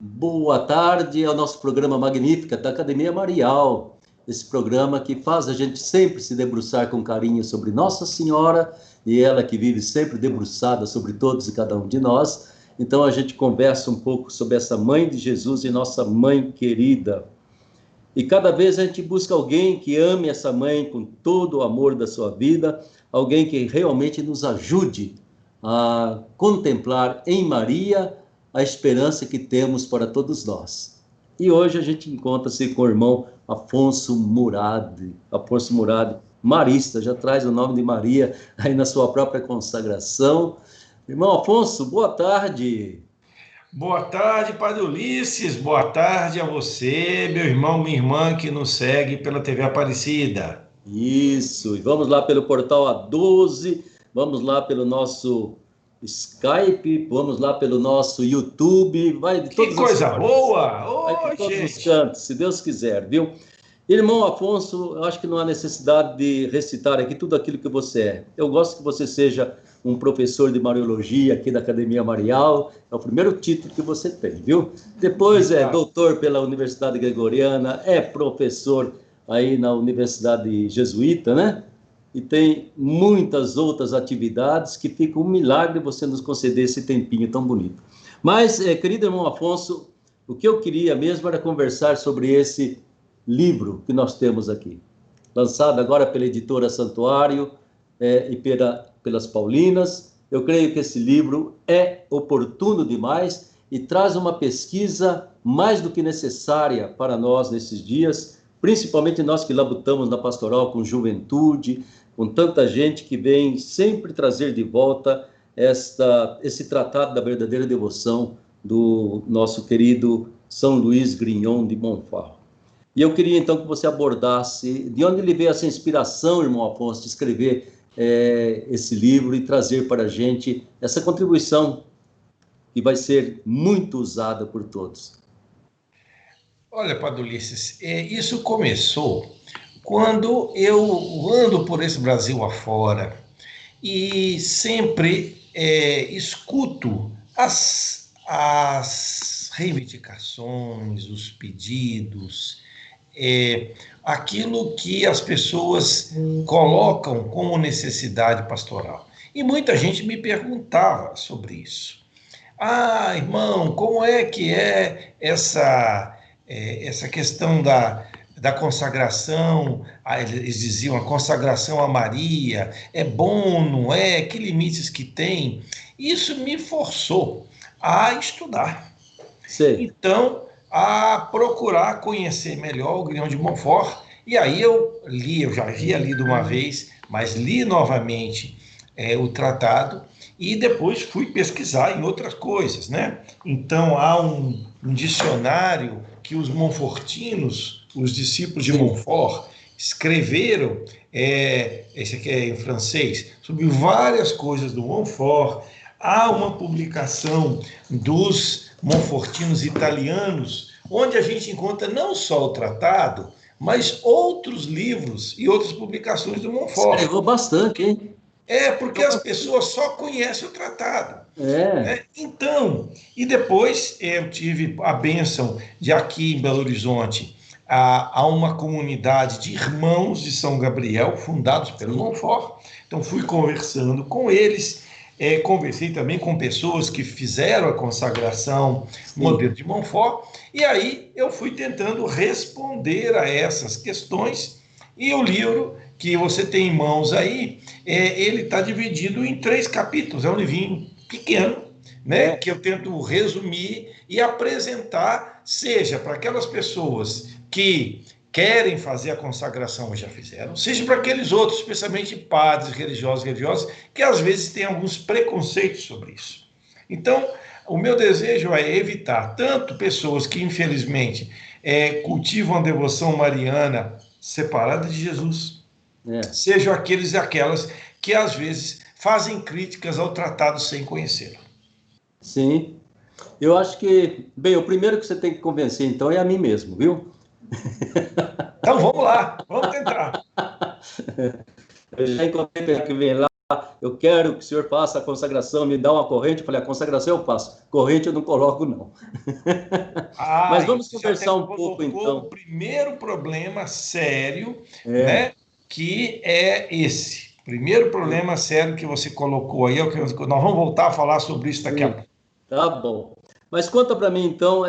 Boa tarde ao nosso programa Magnífica da Academia Marial. Esse programa que faz a gente sempre se debruçar com carinho sobre Nossa Senhora e ela que vive sempre debruçada sobre todos e cada um de nós. Então a gente conversa um pouco sobre essa Mãe de Jesus e nossa Mãe querida. E cada vez a gente busca alguém que ame essa Mãe com todo o amor da sua vida, alguém que realmente nos ajude a contemplar em Maria a esperança que temos para todos nós. E hoje a gente encontra-se com o irmão Afonso Murad. Afonso Murad, marista, já traz o nome de Maria aí na sua própria consagração. Irmão Afonso, boa tarde. Boa tarde, Padre Ulisses. Boa tarde a você, meu irmão, minha irmã que nos segue pela TV Aparecida. Isso, e vamos lá pelo portal A12, vamos lá pelo nosso Skype, vamos lá pelo nosso YouTube, vai de Que todas as coisa formas, boa! vai de Oi, todos os gente. cantos, se Deus quiser, viu? Irmão Afonso, eu acho que não há necessidade de recitar aqui tudo aquilo que você é. Eu gosto que você seja um professor de Mariologia aqui da Academia Marial, é o primeiro título que você tem, viu? Depois é Obrigado. doutor pela Universidade Gregoriana, é professor aí na Universidade Jesuíta, né? E tem muitas outras atividades que fica um milagre você nos conceder esse tempinho tão bonito. Mas, querido irmão Afonso, o que eu queria mesmo era conversar sobre esse livro que nós temos aqui, lançado agora pela editora Santuário e pelas Paulinas. Eu creio que esse livro é oportuno demais e traz uma pesquisa mais do que necessária para nós nesses dias, principalmente nós que labutamos na pastoral com juventude, com tanta gente que vem sempre trazer de volta esse tratado da verdadeira devoção do nosso querido São Luís Grignon de Montfort. E eu queria então que você abordasse de onde ele veio essa inspiração, irmão Afonso, de escrever esse livro e trazer para a gente essa contribuição que vai ser muito usada por todos. Olha, Padre Ulisses, isso começou quando eu ando por esse Brasil afora e sempre escuto as reivindicações, os pedidos, aquilo que as pessoas colocam como necessidade pastoral. E muita gente me perguntava sobre isso. Ah, irmão, como é que é essa questão da consagração? Ah, eles diziam a consagração a Maria, é bom, não é? Que limites que tem? Isso me forçou a estudar. Sei. Então, a procurar conhecer melhor o Grignon de Montfort. E aí eu já havia lido uma vez, mas li novamente o tratado e depois fui pesquisar em outras coisas, né? Então, há um dicionário que os Montfortinos, os discípulos de Sim. Montfort, escreveram, esse aqui é em francês, sobre várias coisas do Montfort. Há uma publicação dos Montfortinos italianos, onde a gente encontra não só o tratado, mas outros livros e outras publicações do Montfort. Escreveu bastante, hein? Porque as pessoas só conhecem o tratado. É, Né? Então, e depois eu tive a bênção de aqui em Belo Horizonte, há uma comunidade de irmãos de São Gabriel, fundados pelo sim, Montfort. Então, fui conversando com eles, conversei também com pessoas que fizeram a consagração sim. modelo de Montfort, e aí eu fui tentando responder a essas questões, e o livro que você tem em mãos aí, ele está dividido em 3 capítulos, é um livrinho pequeno, né, É, que eu tento resumir e apresentar, seja para aquelas pessoas que querem fazer a consagração ou já fizeram, seja para aqueles outros, especialmente padres religiosos, que às vezes têm alguns preconceitos sobre isso. Então, o meu desejo é evitar tanto pessoas que, infelizmente, cultivam a devoção mariana separada de Jesus, é, sejam aqueles e aquelas que, às vezes, fazem críticas ao tratado sem conhecê-lo. sim. Eu acho que, bem, o primeiro que você tem que convencer, então, é a mim mesmo, viu? Então, vamos lá, vamos tentar. Eu já encontrei pessoa que vem lá, eu quero que o senhor faça a consagração, me dá uma corrente. Eu falei, a consagração eu faço, corrente eu não coloco, não. Mas vamos Você até conversar um pouco, colocou o então. primeiro problema sério, É, né? Que é esse. Primeiro problema sério que você colocou aí, nós vamos voltar a falar sobre isso daqui a sim, pouco. tá bom. Mas conta para mim, então,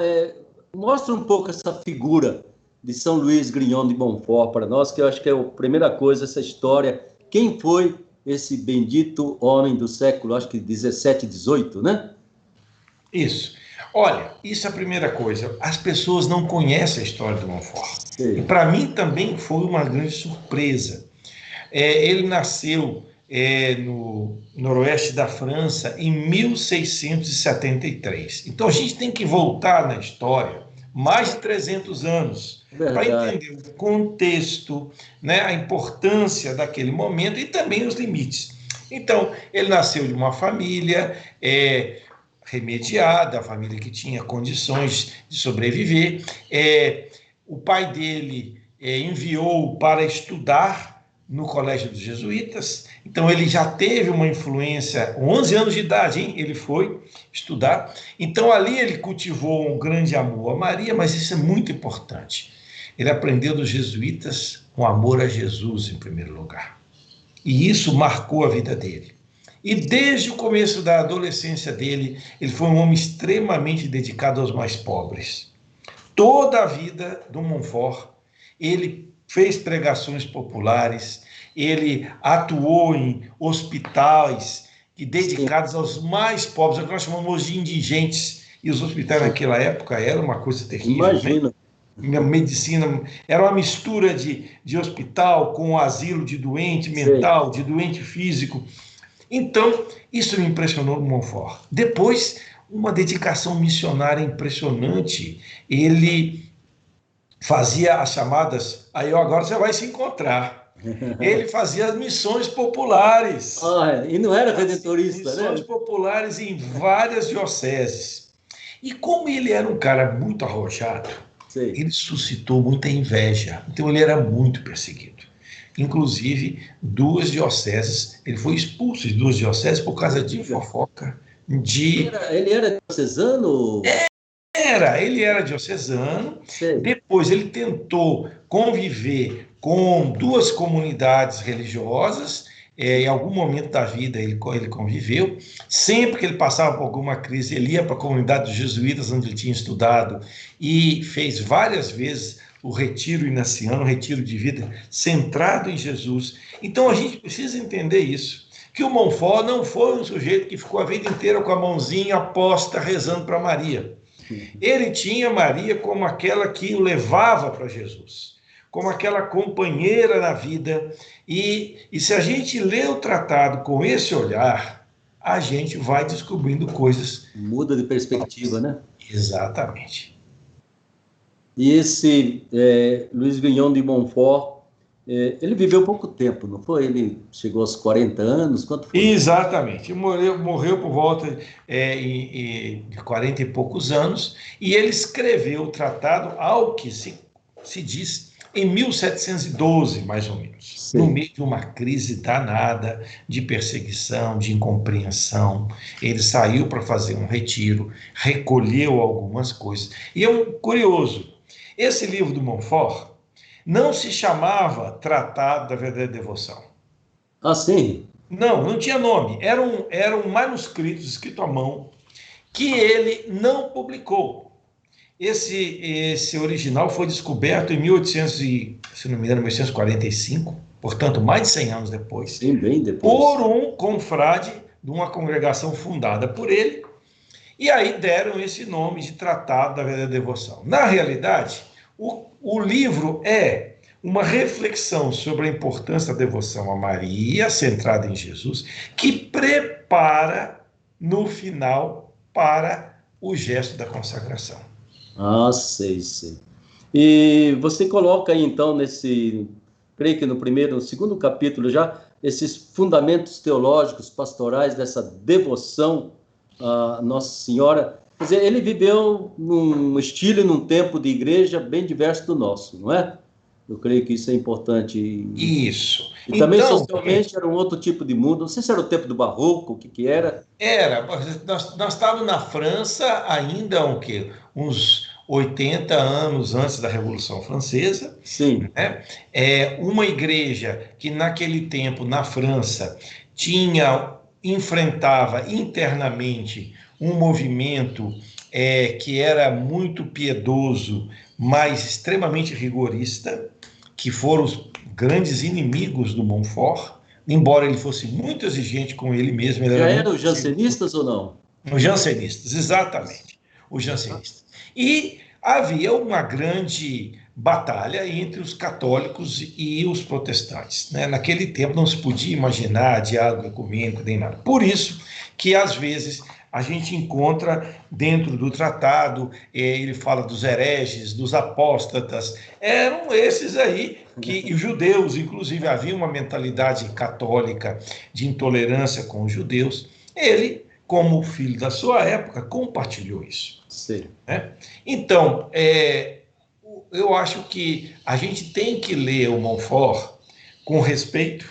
mostra um pouco essa figura de São Luís Grignon de Montfort para nós, que eu acho que é a primeira coisa, essa história. Quem foi esse bendito homem do século, acho que 17, 18, né? Isso. Olha, isso é a primeira coisa. As pessoas não conhecem a história do Montfort. E Sim. para mim também foi uma grande surpresa. Ele nasceu no noroeste da França em 1673. Então a gente tem que voltar na história mais de 300 anos para Verdade. entender o contexto, né, a importância daquele momento e também os limites. Então, ele nasceu de uma família remediada, a família que tinha condições de sobreviver. O pai dele enviou para estudar no Colégio dos Jesuítas, então ele já teve uma influência, com 11 anos de idade, hein? Ele foi estudar, então ali ele cultivou um grande amor a Maria, mas isso é muito importante, ele aprendeu dos jesuítas um amor a Jesus em primeiro lugar, e isso marcou a vida dele. E desde o começo da adolescência dele, ele foi um homem extremamente dedicado aos mais pobres. Toda a vida do Montfort, ele fez pregações populares, ele atuou em hospitais Sim, dedicados aos mais pobres, o que nós chamamos de indigentes. E os hospitais naquela época era uma coisa terrível, né? imagina. A medicina era uma mistura de hospital com asilo de doente Sei. mental, de doente físico. Então, isso me impressionou no Montfort. Depois, uma dedicação missionária impressionante. Ele fazia as chamadas, aí agora você vai se encontrar. Ele fazia as missões populares. Ah, e não era Fazia redentorista, missões né? populares em várias dioceses. E como ele era um cara muito arrojado, Sei. ele suscitou muita inveja. Então ele era muito perseguido. Inclusive, duas dioceses, ele foi expulso de duas dioceses por causa de Diga. fofoca, de Ele era diocesano? ele era diocesano, Sei. depois ele tentou conviver com duas comunidades religiosas, em algum momento da vida ele conviveu, sempre que ele passava por alguma crise, ele ia para a comunidade dos jesuítas, onde ele tinha estudado, e fez várias vezes o retiro inaciano, o retiro de vida centrado em Jesus. Então a gente precisa entender isso, que o Montfort não foi um sujeito que ficou a vida inteira com a mãozinha posta rezando para Maria. Ele tinha Maria como aquela que o levava para Jesus, como aquela companheira na vida. E se a gente lê o tratado com esse olhar, a gente vai descobrindo coisas. Muda de perspectiva, né? Exatamente. E esse Luiz Grignon de Montfort, ele viveu pouco tempo, não foi? Ele chegou aos 40 anos, quanto foi? Exatamente. Morreu por volta de 40 e poucos anos, e ele escreveu o tratado, ao que se diz, em 1712, mais ou menos, no Sei. meio de uma crise danada de perseguição, de incompreensão. Ele saiu para fazer um retiro, recolheu algumas coisas. E é curioso, esse livro do Montfort não se chamava Tratado da Verdadeira Devoção. Ah, sim? Não, não tinha nome. Eram manuscritos escritos à mão que ele não publicou. Esse original foi descoberto em 1800 se não me engano, 1845, portanto, mais de 100 anos depois, Sim, bem depois. por um confrade de uma congregação fundada por ele, e aí deram esse nome de Tratado da Verdadeira Devoção. Na realidade, o livro é uma reflexão sobre a importância da devoção a Maria, centrada em Jesus, que prepara no final para o gesto da consagração. Ah, sei, sei. E você coloca aí, então, creio que no primeiro, no segundo capítulo já, esses fundamentos teológicos, pastorais, dessa devoção à Nossa Senhora. Quer dizer, ele viveu num estilo e num tempo de igreja bem diverso do nosso, não é? Eu creio que isso é importante. Isso. E também Então, socialmente era um outro tipo de mundo. Não sei se era o tempo do Barroco, o que que era. nós estávamos na França ainda o quê? Uns 80 anos antes da Revolução Francesa. Sim. Né? Uma igreja que naquele tempo, na França, enfrentava internamente um movimento que era muito piedoso, mas extremamente rigorista, que foram os grandes inimigos do Montfort, embora ele fosse muito exigente com ele mesmo. Ele Já era eram jansenistas ou não? Os jansenistas, exatamente, os jansenistas. E havia uma grande batalha entre os católicos e os protestantes. Né? Naquele tempo não se podia imaginar diálogo ecumênico nem nada. Por isso que, às vezes, a gente encontra dentro do tratado, ele fala dos hereges, dos apóstatas, eram esses aí que os judeus, inclusive, havia uma mentalidade católica de intolerância com os judeus. Ele, como filho da sua época, compartilhou isso. Sim. Né? Então, eu acho que a gente tem que ler o Montfort com respeito,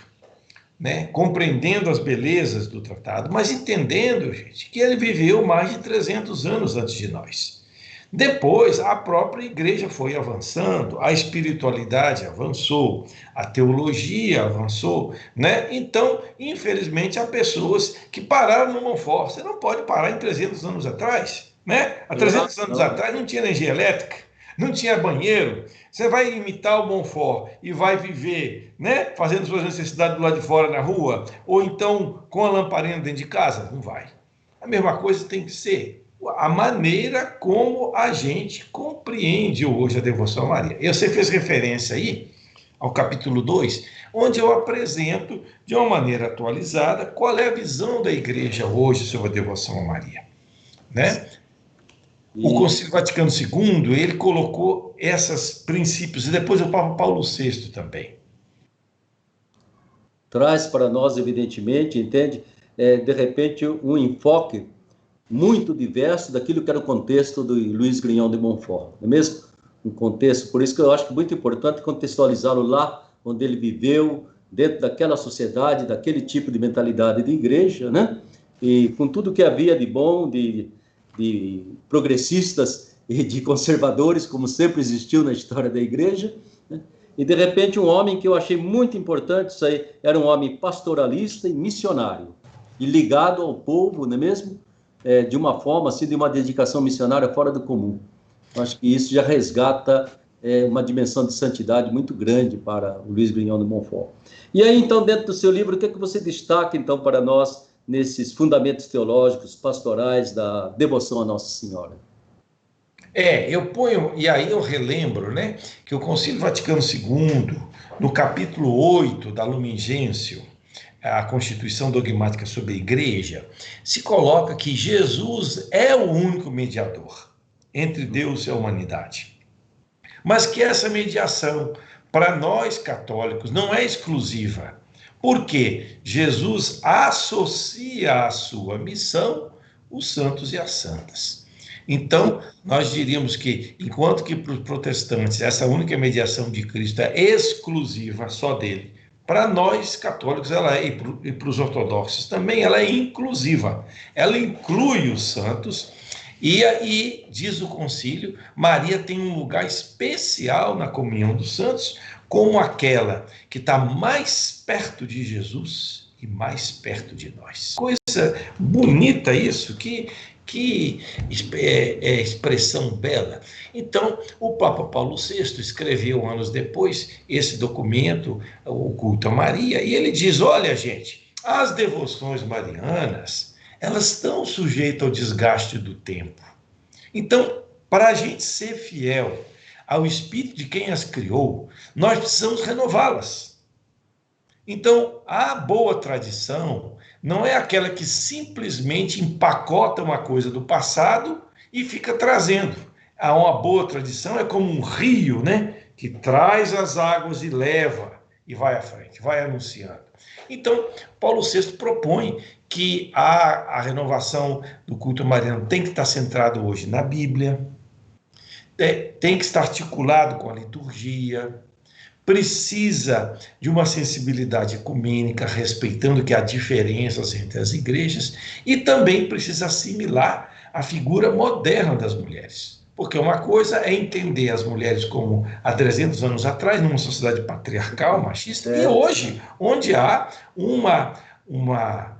né? Compreendendo as belezas do tratado, mas entendendo, gente, que ele viveu mais de 300 anos antes de nós. Depois, a própria igreja foi avançando, a espiritualidade avançou, a teologia avançou, né? Então, infelizmente, há pessoas que pararam no Montfort. Você não pode parar em 300 anos atrás, né? Há 300 anos atrás não tinha energia elétrica, não tinha banheiro. Você vai imitar o Montfort e vai viver, né, fazendo suas necessidades do lado de fora na rua, ou então com a lamparina dentro de casa? Não vai. A mesma coisa tem que ser a maneira como a gente compreende hoje a devoção a Maria. Você fez referência aí ao capítulo 2, onde eu apresento de uma maneira atualizada qual é a visão da igreja hoje sobre a devoção a Maria. Né? O Concílio Vaticano II, ele colocou esses princípios, e depois o Papa Paulo VI também. Traz para nós, evidentemente, entende? De repente, um enfoque muito diverso daquilo que era o contexto do Luiz Grignion de Montfort, não é mesmo? Um contexto, por isso que eu acho muito importante contextualizá-lo lá onde ele viveu, dentro daquela sociedade, daquele tipo de mentalidade de igreja, né? E com tudo que havia de bom, de progressistas e de conservadores, como sempre existiu na história da igreja, né? E de repente um homem que eu achei muito importante, isso aí, era um homem pastoralista e missionário, e ligado ao povo, não é mesmo? De uma forma, assim, de uma dedicação missionária fora do comum. Eu acho que isso já resgata uma dimensão de santidade muito grande para o Luiz Grignion de Montfort. E aí, então, dentro do seu livro, o que é que você destaca, então, para nós, nesses fundamentos teológicos, pastorais da devoção a Nossa Senhora? Eu ponho, e aí eu relembro, né, que o Concílio Vaticano II, no capítulo 8 da Lumen Gentium, a Constituição Dogmática sobre a Igreja, se coloca que Jesus é o único mediador entre Deus e a humanidade. Mas que essa mediação, para nós católicos, não é exclusiva. Porque Jesus associa à sua missão os santos e as santas. Então, nós diríamos que, enquanto que para os protestantes essa única mediação de Cristo é exclusiva só dele, para nós católicos e para os ortodoxos também, ela é inclusiva. Ela inclui os santos e aí, diz o concílio, Maria tem um lugar especial na comunhão dos santos, como aquela que está mais perto de Jesus e mais perto de nós. Coisa bonita isso, que expressão bela. Então, o Papa Paulo VI escreveu anos depois esse documento, o Culto a Maria, e ele diz, olha, gente, as devoções marianas, elas estão sujeitas ao desgaste do tempo. Então, para a gente ser fiel ao espírito de quem as criou, nós precisamos renová-las. Então, a boa tradição não é aquela que simplesmente empacota uma coisa do passado e fica trazendo. Uma boa tradição é como um rio, né, que traz as águas e leva e vai à frente, vai anunciando. Então, Paulo VI propõe que a renovação do culto mariano tem que estar centrado hoje na Bíblia, tem que estar articulado com a liturgia, precisa de uma sensibilidade ecumênica, respeitando que há diferenças entre as igrejas, e também precisa assimilar a figura moderna das mulheres. Porque uma coisa é entender as mulheres como há 300 anos atrás, numa sociedade patriarcal, machista, e hoje, onde há uma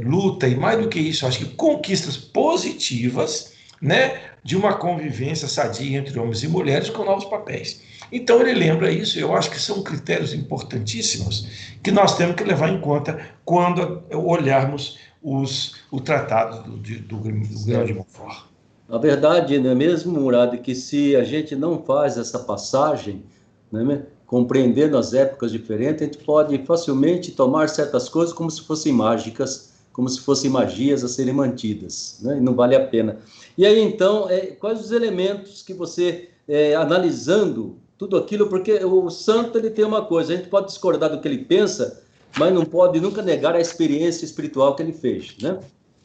luta, e mais do que isso, acho que conquistas positivas, né, de uma convivência sadia entre homens e mulheres com novos papéis. Então ele lembra isso, e eu acho que são critérios importantíssimos que nós temos que levar em conta quando olharmos o tratado do Grão de Montfort. A verdade, não é mesmo, Murad, que se a gente não faz essa passagem, né, compreendendo as épocas diferentes, a gente pode facilmente tomar certas coisas como se fossem mágicas, como se fossem magias a serem mantidas, né, e não vale a pena. E aí, então, quais os elementos que você, analisando tudo aquilo, porque o santo ele tem uma coisa, a gente pode discordar do que ele pensa, mas não pode nunca negar a experiência espiritual que ele fez, né?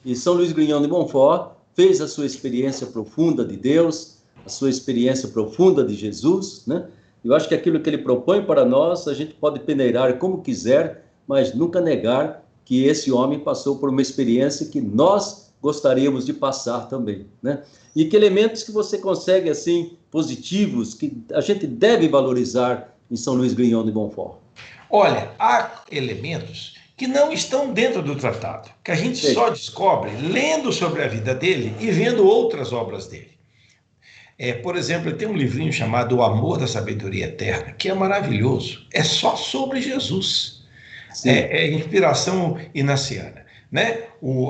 E São Luís Grignion de Montfort fez a sua experiência profunda de Deus, a sua experiência profunda de Jesus, né? Eu acho que aquilo que ele propõe para nós, a gente pode peneirar como quiser, mas nunca negar que esse homem passou por uma experiência que nós gostaríamos de passar também, né? E que elementos que você consegue, assim, positivos, que a gente deve valorizar em São Luís Grignion de Montfort? Olha, há elementos que não estão dentro do tratado, que a gente só descobre lendo sobre a vida dele e vendo outras obras dele. Por exemplo, ele tem um livrinho chamado O Amor da Sabedoria Eterna, que é maravilhoso. É só sobre Jesus. É inspiração inaciana, né?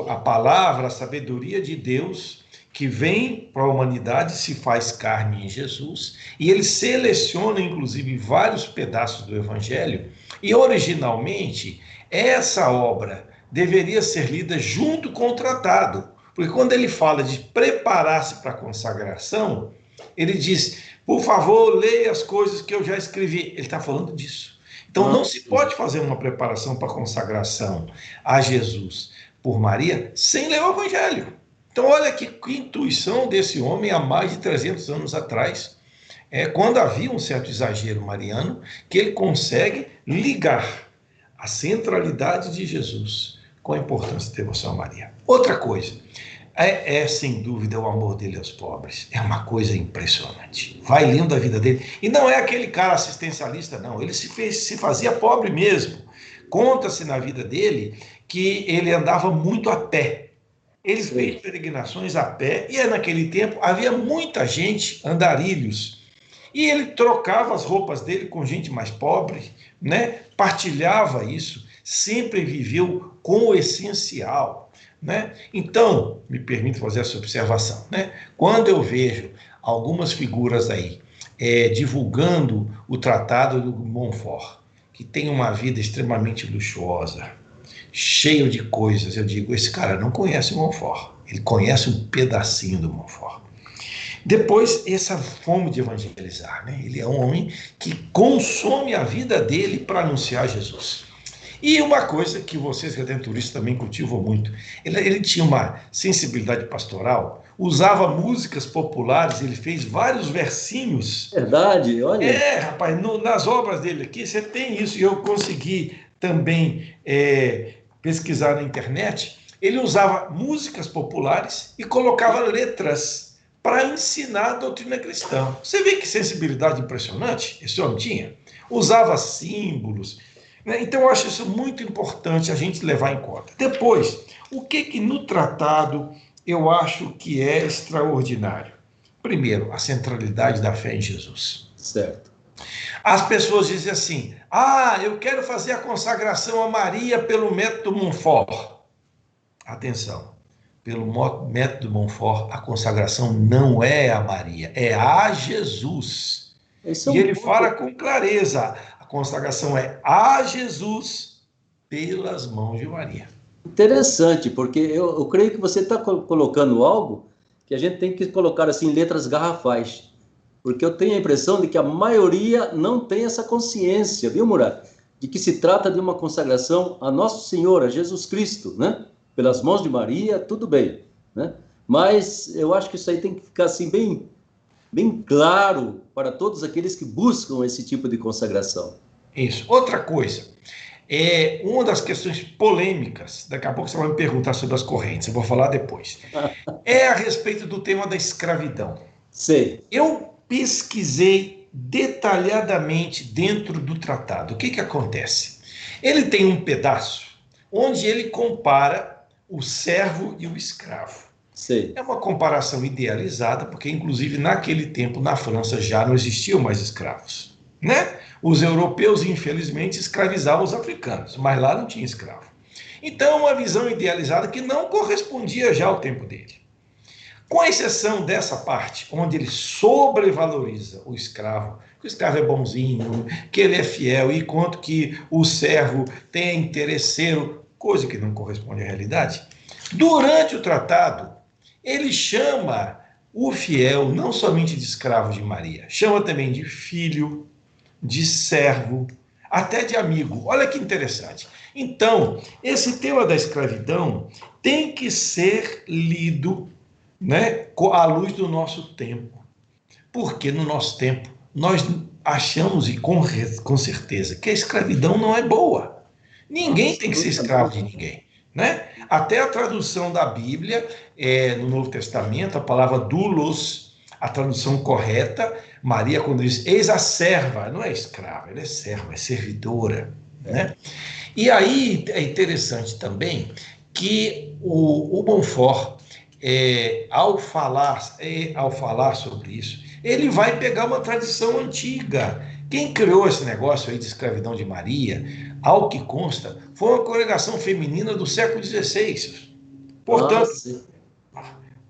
A palavra, a sabedoria de Deus que vem para a humanidade, se faz carne em Jesus, e ele seleciona, inclusive, vários pedaços do Evangelho, e originalmente, essa obra deveria ser lida junto com o tratado, porque quando ele fala de preparar-se para a consagração, ele diz, por favor, leia as coisas que eu já escrevi. Ele está falando disso. Então, não se pode fazer uma preparação para a consagração a Jesus por Maria sem ler o Evangelho. Então, olha que intuição desse homem há mais de 300 anos atrás, quando havia um certo exagero mariano, que ele consegue ligar a centralidade de Jesus com a importância da devoção a Maria. Outra coisa, sem dúvida o amor dele aos pobres. É uma coisa impressionante. Vai lendo a vida dele. E não é aquele cara assistencialista, não. Ele se fazia pobre mesmo. Conta-se na vida dele que ele andava muito a pé. Ele fez peregrinações a pé, e naquele tempo havia muita gente, andarilhos, e ele trocava as roupas dele com gente mais pobre, né? Partilhava isso, sempre viveu com o essencial, né? Então, me permito fazer essa observação, né? Quando eu vejo algumas figuras aí divulgando o Tratado do Montfort, que tem uma vida extremamente luxuosa, cheio de coisas, eu digo, esse cara não conhece o Montfort, ele conhece um pedacinho do Montfort. Depois, essa fome de evangelizar, né? Ele é um homem que consome a vida dele para anunciar Jesus. E uma coisa que vocês redentoristas também cultivam muito, ele tinha uma sensibilidade pastoral, usava músicas populares, ele fez vários versinhos. Verdade, olha. Rapaz, nas obras dele aqui, você tem isso, e eu consegui também pesquisar na internet. Ele usava músicas populares e colocava letras para ensinar a doutrina cristã. Você vê que sensibilidade impressionante esse homem tinha? Usava símbolos, né? Então eu acho isso muito importante a gente levar em conta. Depois, o que no tratado eu acho que é extraordinário? Primeiro, a centralidade da fé em Jesus. Certo. As pessoas dizem assim, eu quero fazer a consagração a Maria pelo método Montfort. Atenção, pelo método Montfort, a consagração não é a Maria, é a Jesus. E ele fala com clareza, a consagração é a Jesus pelas mãos de Maria. Interessante, porque eu creio que você está colocando algo que a gente tem que colocar assim, em letras garrafais. Porque eu tenho a impressão de que a maioria não tem essa consciência, viu, Murad? De que se trata de uma consagração a Nosso Senhor, a Jesus Cristo, né? Pelas mãos de Maria, tudo bem, né? Mas eu acho que isso aí tem que ficar assim bem claro para todos aqueles que buscam esse tipo de consagração. Isso. Outra coisa, uma das questões polêmicas, daqui a pouco você vai me perguntar sobre as correntes, eu vou falar depois, a respeito do tema da escravidão. Sei. Eu pesquisei detalhadamente dentro do tratado. O que que acontece? Ele tem um pedaço onde ele compara o servo e o escravo. Sei. É uma comparação idealizada, porque inclusive naquele tempo na França já não existiam mais escravos, né? Os europeus, infelizmente, escravizavam os africanos, mas lá não tinha escravo. Então, é uma visão idealizada que não correspondia já ao tempo dele. Com exceção dessa parte, onde ele sobrevaloriza o escravo, que o escravo é bonzinho, que ele é fiel, e quanto que o servo tem interesseiro, coisa que não corresponde à realidade. Durante o tratado, ele chama o fiel não somente de escravo de Maria, chama também de filho, de servo, até de amigo. Olha que interessante. Então, esse tema da escravidão tem que ser lido, né, à luz do nosso tempo. Porque no nosso tempo nós achamos, e com certeza, que a escravidão não é boa. Ninguém tem que ser escravo de ninguém, né? Até a tradução da Bíblia, no Novo Testamento, a palavra doulos, a tradução correta, Maria, quando diz eis a serva, não é escrava, ela é serva, é servidora, né? E aí é interessante também que o Montfort, ao falar sobre isso, ele vai pegar uma tradição antiga. Quem criou esse negócio aí de escravidão de Maria, ao que consta, foi uma congregação feminina do século XVI. Portanto,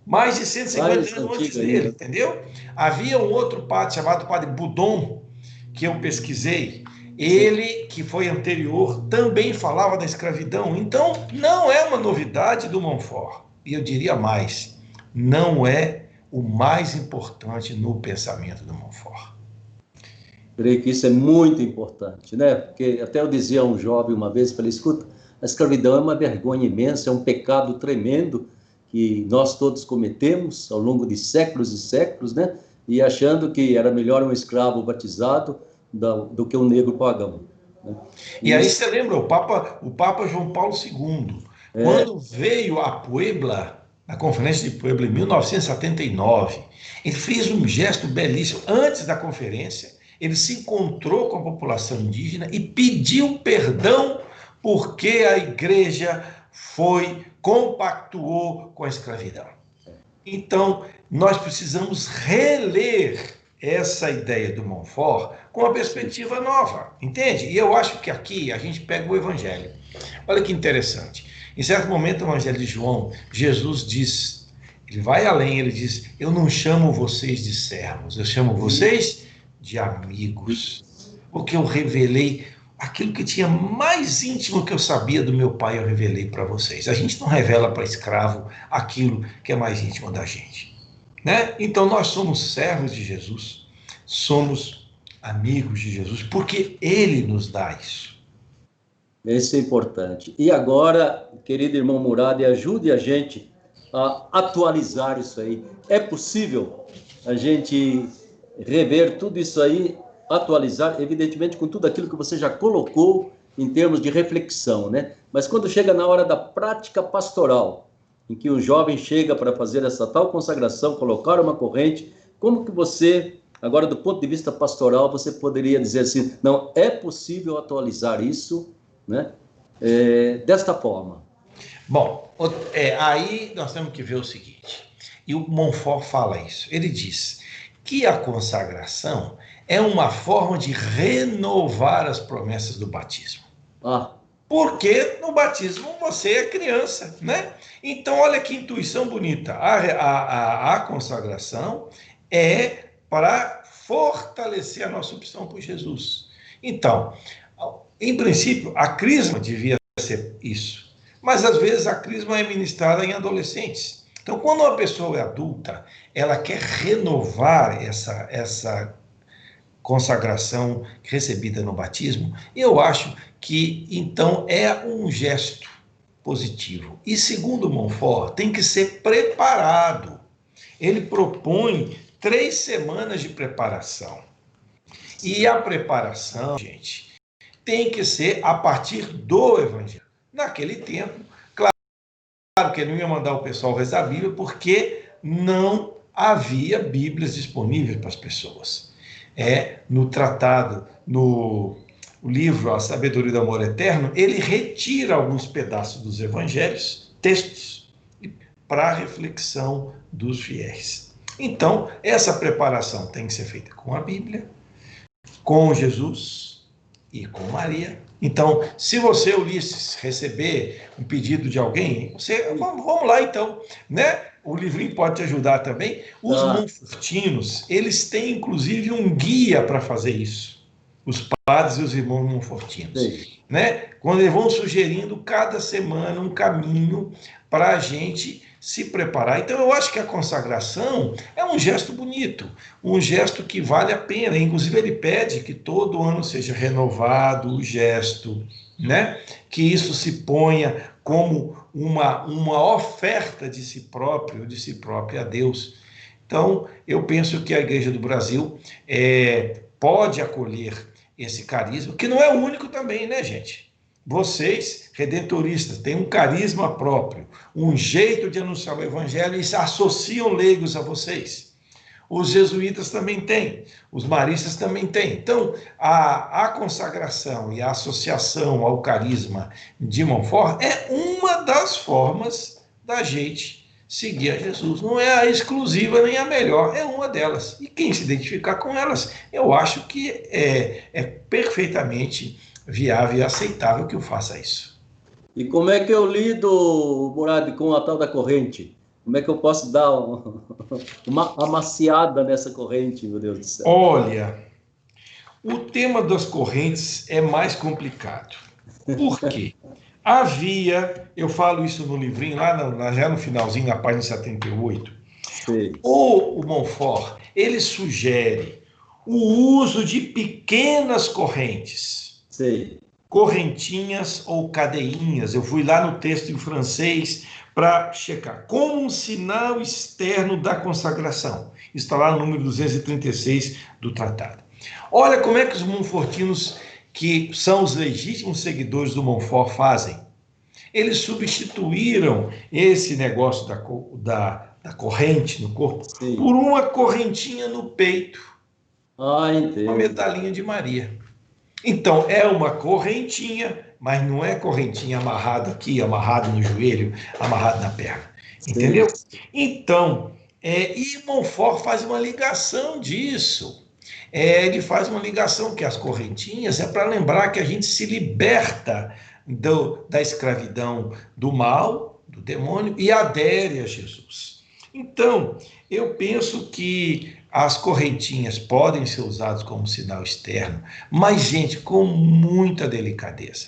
mais de 150 anos antes dele, entendeu? Havia um outro padre chamado Padre Boudon, que eu pesquisei. Ele, que foi anterior, também falava da escravidão. Então, não é uma novidade do Montfort. E eu diria mais, não é o mais importante no pensamento do Montfort. Creio que isso é muito importante, né? Porque até eu dizia a um jovem uma vez, falei, escuta, a escravidão é uma vergonha imensa, é um pecado tremendo que nós todos cometemos ao longo de séculos e séculos, né? E achando que era melhor um escravo batizado do que um negro pagão, né? E aí você lembra, o Papa João Paulo II, quando veio a Puebla, na Conferência de Puebla, em 1979, ele fez um gesto belíssimo. Antes da conferência, ele se encontrou com a população indígena e pediu perdão porque a igreja compactuou com a escravidão. Então, nós precisamos reler essa ideia do Montfort com uma perspectiva nova, entende? E eu acho que aqui a gente pega o Evangelho. Olha que interessante. Em certo momento, no Evangelho de João, Jesus diz, ele vai além, ele diz, eu não chamo vocês de servos, eu chamo vocês de amigos, porque eu revelei aquilo que tinha mais íntimo que eu sabia do meu pai, eu revelei para vocês. A gente não revela para escravo aquilo que é mais íntimo da gente, né? Então nós somos servos de Jesus, somos amigos de Jesus, porque ele nos dá isso. Isso é importante. E agora, querido irmão Murad, ajude a gente a atualizar isso aí. É possível a gente rever tudo isso aí, atualizar, evidentemente, com tudo aquilo que você já colocou em termos de reflexão, né? Mas quando chega na hora da prática pastoral, em que o jovem chega para fazer essa tal consagração, colocar uma corrente, como que você, agora do ponto de vista pastoral, você poderia dizer assim, não, é possível atualizar isso, né? Desta forma? Bom, aí nós temos que ver o seguinte, e o Montfort fala isso, ele diz que a consagração é uma forma de renovar as promessas do batismo. Porque no batismo você é criança, né? Então, olha que intuição bonita. A consagração é para fortalecer a nossa opção por Jesus. Então, em princípio, a crisma devia ser isso. Mas, às vezes, a crisma é ministrada em adolescentes. Então, quando uma pessoa é adulta, ela quer renovar essa consagração recebida no batismo, eu acho que, então, é um gesto positivo. E, segundo Montfort, tem que ser preparado. Ele propõe 3 semanas de preparação. E a preparação, gente, tem que ser a partir do Evangelho. Naquele tempo, claro que ele não ia mandar o pessoal rezar a Bíblia, porque não havia Bíblias disponíveis para as pessoas. No tratado, no livro A Sabedoria do Amor Eterno, ele retira alguns pedaços dos evangelhos, textos, para a reflexão dos fiéis. Então, essa preparação tem que ser feita com a Bíblia, com Jesus e com Maria. Então, se você, Ulisses, receber um pedido de alguém, vamos lá então, né? O livrinho pode te ajudar também. Os monfortinos, eles têm inclusive um guia para fazer isso. Os padres e os irmãos monfortinos, né? Quando eles vão sugerindo cada semana um caminho para a gente se preparar. Então, eu acho que a consagração é um gesto bonito, um gesto que vale a pena. Inclusive, ele pede que todo ano seja renovado o gesto, né? Que isso se ponha como uma oferta de si próprio, de si própria a Deus. Então, eu penso que a Igreja do Brasil pode acolher esse carisma, que não é o único também, né, gente? Vocês, redentoristas, têm um carisma próprio, um jeito de anunciar o evangelho e se associam leigos a vocês. Os jesuítas também têm, os maristas também têm. Então, a consagração e a associação ao carisma de Montfort é uma das formas da gente seguir a Jesus. Não é a exclusiva nem a melhor, é uma delas. E quem se identificar com elas, eu acho que é perfeitamente viável e aceitável que eu faça isso. E como é que eu lido, Murad, com a tal da corrente? Como é que eu posso dar uma amaciada nessa corrente, meu Deus do céu? Olha, o tema das correntes é mais complicado. Por quê? Eu falo isso no livrinho, já no finalzinho, na página 78. Sim. O Montfort, ele sugere o uso de pequenas correntes. Sim. Correntinhas ou cadeinhas. Eu fui lá no texto em francês para checar. Como um sinal externo da consagração. Está lá no número 236 do tratado. Olha como é que os monfortinos, que são os legítimos seguidores do Montfort, fazem. Eles substituíram esse negócio da corrente no corpo, sim, por uma correntinha no peito. Entendo. Uma medalhinha de Maria. Então, é uma correntinha, mas não é correntinha amarrada aqui, amarrada no joelho, amarrada na perna. Entendeu? Sim. Então, e Montfort faz uma ligação disso. Ele faz uma ligação que as correntinhas é para lembrar que a gente se liberta da escravidão, do mal, do demônio, e adere a Jesus. Então, eu penso que as correntinhas podem ser usadas como sinal externo, mas, gente, com muita delicadeza.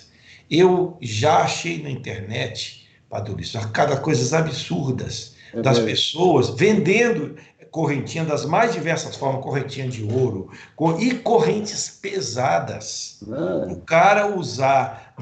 Eu já achei na internet, Padre Ulisses, cada coisas absurdas das pessoas vendendo correntinha das mais diversas formas, correntinha de ouro, e correntes pesadas. O cara usar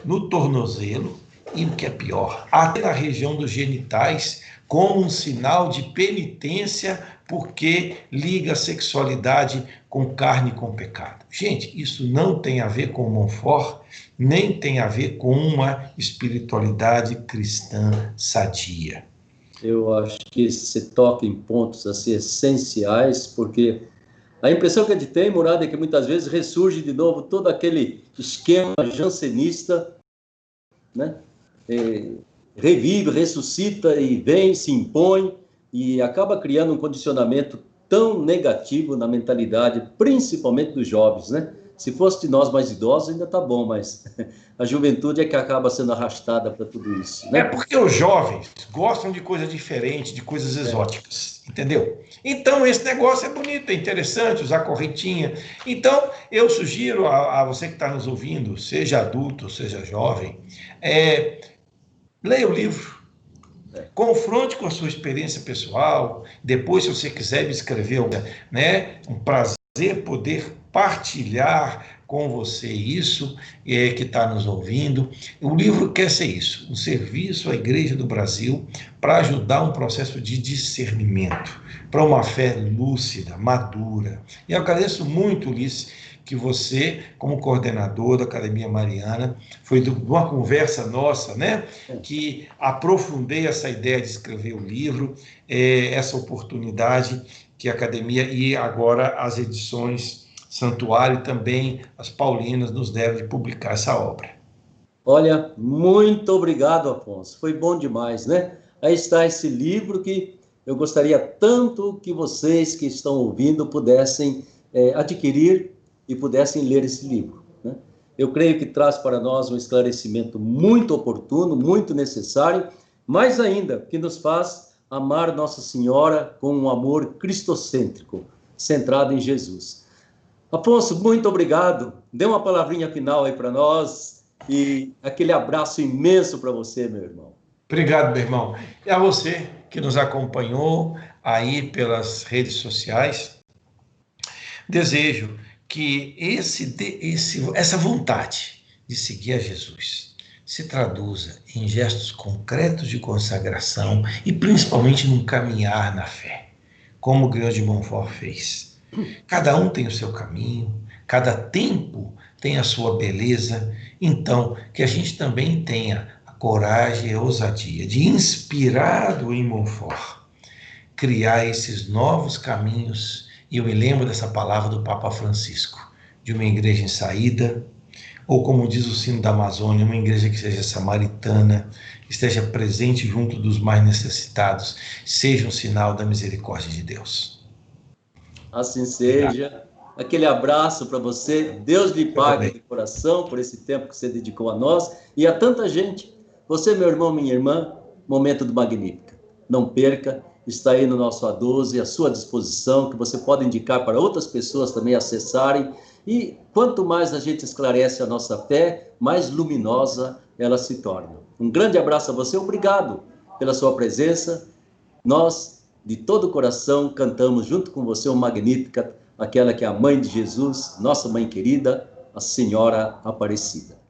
no tornozelo, e o que é pior, até na região dos genitais, como um sinal de penitência, porque liga a sexualidade com carne e com pecado. Gente, isso não tem a ver com Montfort, nem tem a ver com uma espiritualidade cristã sadia. Eu acho que se toca em pontos assim, essenciais, porque a impressão que a gente tem, Murad, é que muitas vezes ressurge de novo todo aquele esquema jansenista, né? Revive, ressuscita e vem, se impõe e acaba criando um condicionamento tão negativo na mentalidade, principalmente dos jovens, né? Se fosse de nós mais idosos, ainda tá bom, mas a juventude é que acaba sendo arrastada para tudo isso, né? É porque os jovens gostam de coisas diferentes, de coisas exóticas, entendeu? Então, esse negócio é bonito, é interessante, usar correntinha. Então, eu sugiro a você que está nos ouvindo, seja adulto, seja jovem, leia o livro, confronte com a sua experiência pessoal. Depois, se você quiser me escrever, né, um prazer poder partilhar com você isso, que está nos ouvindo. O livro quer ser isso, um serviço à Igreja do Brasil para ajudar um processo de discernimento, para uma fé lúcida, madura. E eu agradeço muito, Ulisses, que você, como coordenador da Academia Mariana, foi de uma conversa nossa, né, que aprofundei essa ideia de escrever o livro, essa oportunidade que a Academia e agora as edições Santuário e também as Paulinas nos deram de publicar essa obra. Olha, muito obrigado, Afonso. Foi bom demais, né? Aí está esse livro que eu gostaria tanto que vocês que estão ouvindo pudessem adquirir e pudessem ler esse livro, né? Eu creio que traz para nós um esclarecimento muito oportuno, muito necessário, mais ainda, que nos faz amar Nossa Senhora com um amor cristocêntrico, centrado em Jesus. Afonso, muito obrigado. Dê uma palavrinha final aí para nós e aquele abraço imenso para você, meu irmão. Obrigado, meu irmão. E a você que nos acompanhou aí pelas redes sociais, desejo que essa vontade de seguir a Jesus se traduza em gestos concretos de consagração e principalmente num caminhar na fé, como o Grão de Montfort fez. Cada um tem o seu caminho, cada tempo tem a sua beleza, então que a gente também tenha a coragem e a ousadia de, inspirado em Montfort, criar esses novos caminhos. E eu me lembro dessa palavra do Papa Francisco, de uma igreja em saída, ou como diz o sino da Amazônia, uma igreja que seja samaritana, esteja presente junto dos mais necessitados, seja um sinal da misericórdia de Deus. Assim seja. Aquele abraço para você. Deus lhe pague de coração por esse tempo que você dedicou a nós e a tanta gente. Você, meu irmão, minha irmã, momento do Magnífica. Não perca, está aí no nosso A12, à sua disposição, que você pode indicar para outras pessoas também acessarem. E quanto mais a gente esclarece a nossa fé, mais luminosa ela se torna. Um grande abraço a você. Obrigado pela sua presença. Nós, de todo o coração, cantamos junto com você o Magnífica, aquela que é a mãe de Jesus, nossa mãe querida, a Senhora Aparecida.